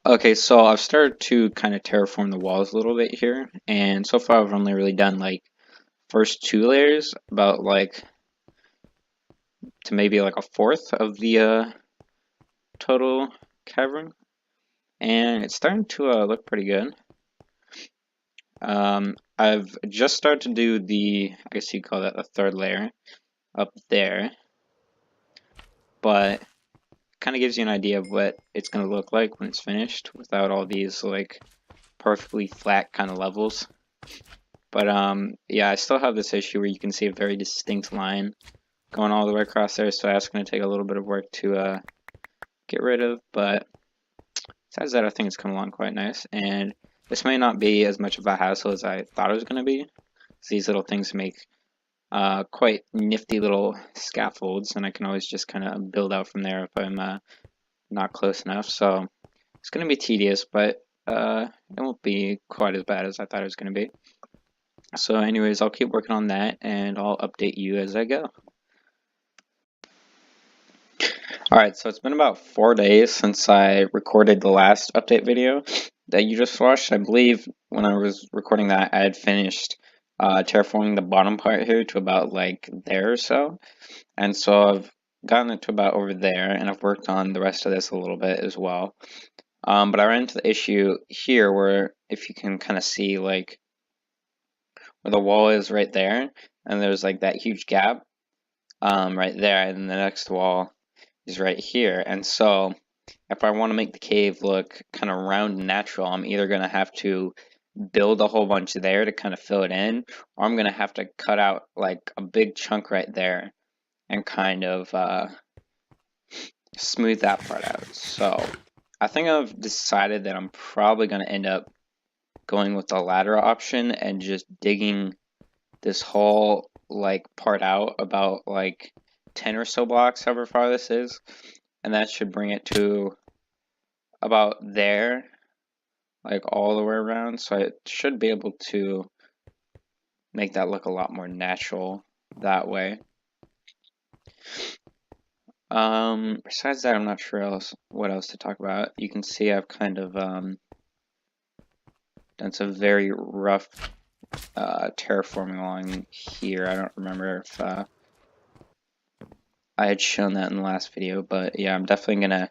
Okay, so I've started to kind of terraform the walls a little bit here, and so far I've only really done like first two layers, about like to maybe like a fourth of the total cavern, and it's starting to look pretty good. I've just started to do I guess you call that the third layer up there, but kind of gives you an idea of what it's going to look like when it's finished without all these like perfectly flat kind of levels. But yeah, I still have this issue where you can see a very distinct line going all the way across there, so that's going to take a little bit of work to get rid of. But besides that, I think it's come along quite nice, and this may not be as much of a hassle as I thought it was going to be. These little things make quite nifty little scaffolds, and I can always just kind of build out from there if I'm not close enough. So it's going to be tedious, but it won't be quite as bad as I thought it was going to be. So anyways, I'll keep working on that, and I'll update you as I go. Alright, so it's been about 4 days since I recorded the last update video that you just watched. I believe when I was recording that, I had finished terraforming the bottom part here to about like there or so. And so I've gotten it to about over there, and I've worked on the rest of this a little bit as well. But I ran into the issue here where if you can kind of see like where the wall is right there, and there's like that huge gap right there, and the next wall is right here. And so if I want to make the cave look kind of round and natural, I'm either going to have to build a whole bunch there to kind of fill it in, or I'm going to have to cut out like a big chunk right there and kind of smooth that part out. So I think I've decided that I'm probably going to end up going with the latter option and just digging this whole like part out about like 10 or so blocks, however far this is, and that should bring it to about there, like all the way around. So it should be able to make that look a lot more natural that way. Besides that, I'm not sure what else to talk about. You can see I've kind of done some very rough terraforming along here. I don't remember if I had shown that in the last video, but yeah, I'm definitely gonna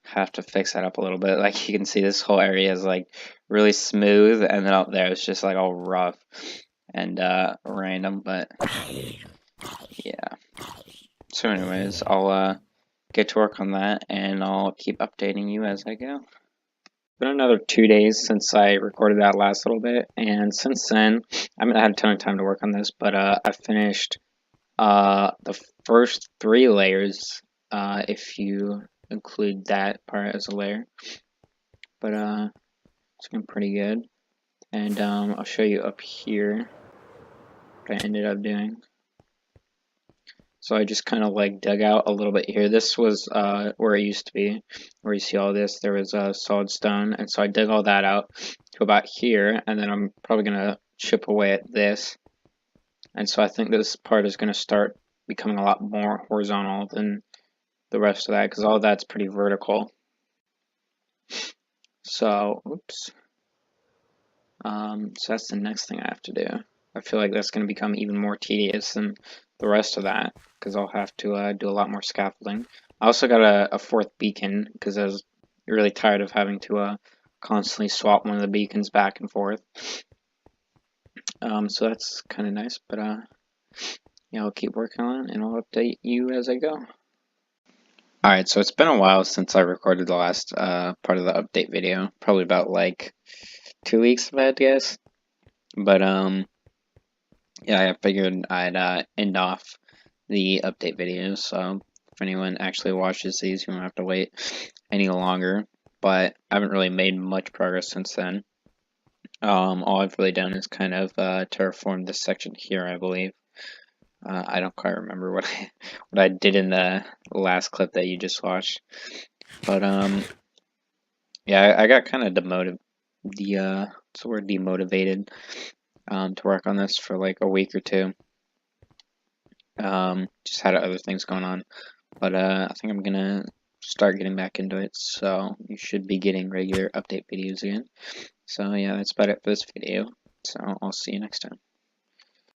have to fix that up a little bit. Like you can see, this whole area is like really smooth, and then out there it's just like all rough and random. But yeah. So anyways, I'll get to work on that, and I'll keep updating you as I go. Been another 2 days since I recorded that last little bit, and since then I haven't had a ton of time to work on this, but I finished the first 3 layers, if you include that part as a layer. But it's been pretty good, and I'll show you up here what I ended up doing. So I just kind of like dug out a little bit here. This was where it used to be, where you see all this. There was a solid stone, and so I dug all that out to about here, and then I'm probably gonna chip away at this. And so I think this part is gonna start becoming a lot more horizontal than the rest of that, because all that's pretty vertical. So, oops. So that's the next thing I have to do. I feel like that's going to become even more tedious than the rest of that, because I'll have to do a lot more scaffolding. I also got a fourth beacon, because I was really tired of having to constantly swap one of the beacons back and forth. So that's kind of nice, but yeah, I'll keep working on it, and I'll update you as I go. Alright, so it's been a while since I recorded the last part of the update video. Probably about like 2 weeks, if I had to guess. But yeah, I figured I'd end off the update videos, so if anyone actually watches these, you won't have to wait any longer. But I haven't really made much progress since then. All I've really done is kind of terraform this section here, I believe. I don't quite remember what I did in the last clip that you just watched, but yeah, I got kind of demotivated. What's the word? Demotivated. To work on this for like a week or two. Just had other things going on, but I think I'm gonna start getting back into it. So you should be getting regular update videos again. So yeah, that's about it for this video. So I'll see you next time.